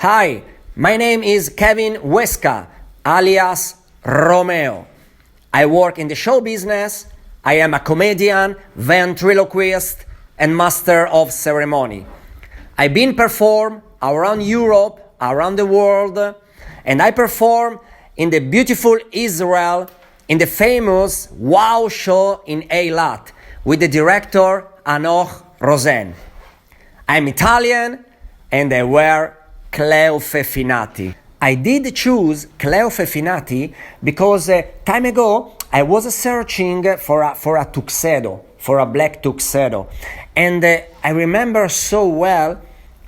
Hi, my name is Kevin Huesca, alias Romeo. I work in the show business. I am a comedian, ventriloquist, and master of ceremony. I've been performed around Europe, around the world, and I perform in the beautiful Israel in the famous Wow show in Eilat with the director Hanoch Rosen. I'm Italian and I wear Cleofe Finati. I did choose Cleofe Finati because time ago I was searching for a tuxedo, for a black tuxedo. And I remember so well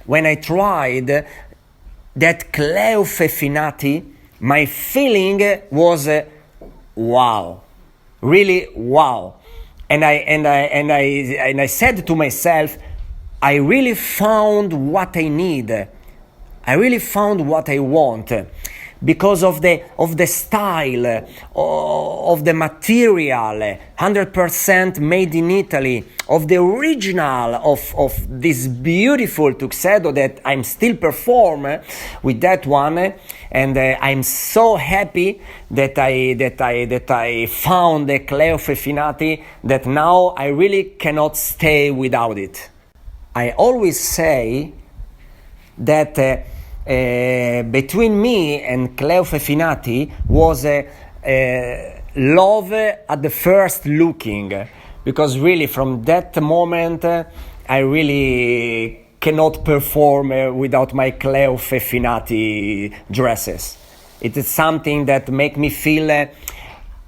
when I tried that Cleofe Finati, my feeling was wow, really wow. And I said to myself, I really found what I need. I really found what I want because of the style, of the material, 100% made in Italy, of the original of this beautiful tuxedo that I'm still perform with that one, and I'm so happy that I found the Cleofe Finati that now I really cannot stay without it. I always say that between me and Cleofe Finati was love at the first looking, because really from that moment I really cannot perform without my Cleofe Finati dresses. It is something that make me feel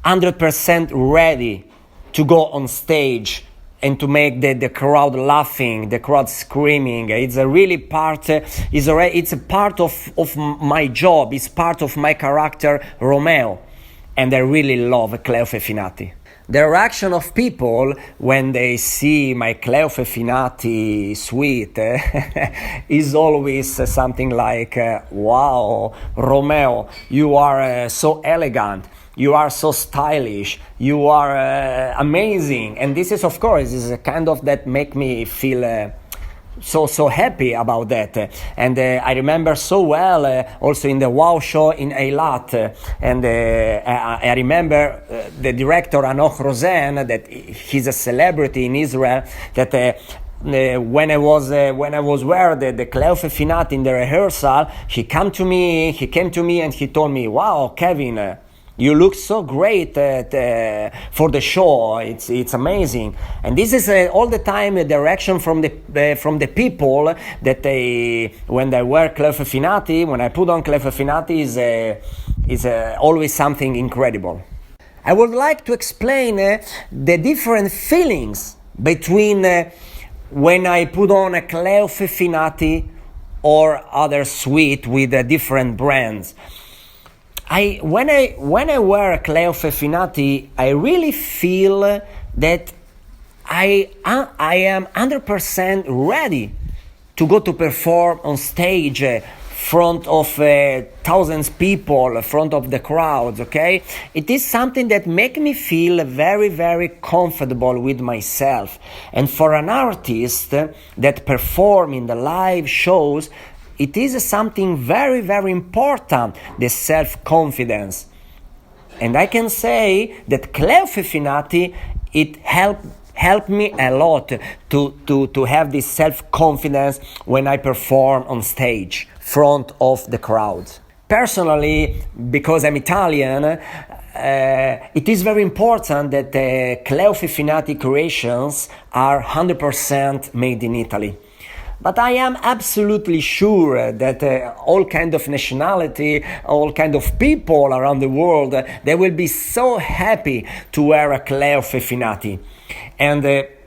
100% ready to go on stage and to make the crowd laughing, the crowd screaming. It's a really part, it's a part of my job, it's part of my character, Romeo. And I really love Cleofe Finati. The reaction of people when they see my Cleofe Finati suite is always something like, wow, Romeo, you are so elegant. You are so stylish, you are amazing. And this is, of course, is a kind of that make me feel so happy about that. And I remember so well also in the Wow show in Eilat. And I remember the director Hanoch Rosen, that he's a celebrity in Israel, that when I was wearing the Cleofe Finati in the rehearsal, he came to me and he told me, wow, Kevin, you look so great for the show. It's amazing, and this is all the time the reaction from the people that when they wear Cleofe Finati, when I put on Cleofe Finati, is always something incredible. I would like to explain the different feelings between when I put on a Cleofe Finati or other suite with different brands. When I wear a Cleofe Finati, I really feel that I am 100% ready to go to perform on stage, front of thousands of people, front of the crowds, okay? It is something that makes me feel very, very comfortable with myself. And for an artist that perform in the live shows, it is something very, very important, the self-confidence. And I can say that Cleofe Finati, it helped me a lot to have this self-confidence when I perform on stage, front of the crowd. Personally, because I'm Italian, it is very important that Cleofe Finati creations are 100% made in Italy. But I am absolutely sure that all kind of nationality, all kind of people around the world, they will be so happy to wear a Cleofe Finati. And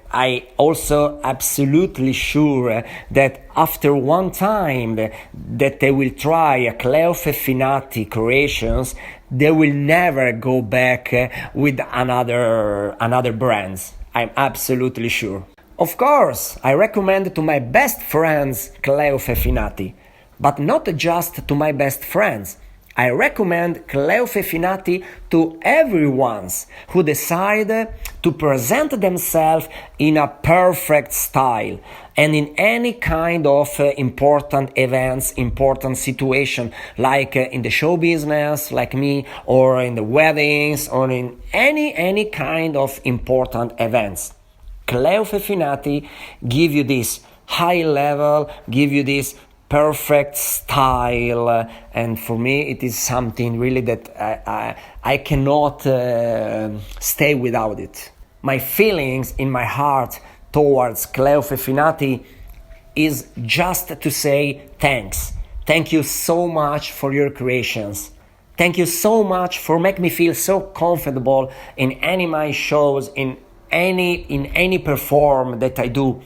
I also absolutely sure that after one time that they will try a Cleofe Finati creations, they will never go back with another brands. I'm absolutely sure. Of course, I recommend to my best friends Cleofe Finati, but not just to my best friends. I recommend Cleofe Finati to everyone who decide to present themselves in a perfect style and in any kind of important events, important situation, like in the show business, like me, or in the weddings, or in any kind of important events. Cleofe Finati give you this high level, give you this perfect style, and for me it is something really that I cannot stay without it. My feelings in my heart towards Cleofe Finati is just to say thanks. Thank you so much for your creations. Thank you so much for making me feel so comfortable in any my shows, in any perform that I do.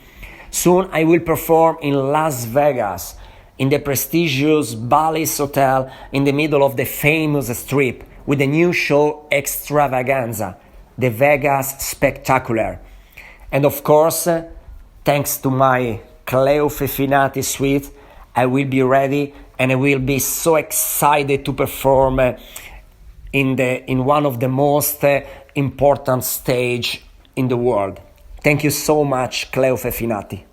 Soon I will perform in Las Vegas, in the prestigious Bally's Hotel in the middle of the famous strip, with the new show Extravaganza, the Vegas Spectacular. And of course, thanks to my Cleofe Finati suite, I will be ready and I will be so excited to perform in one of the most important stage in the world. Thank you so much, Cleofe Finati.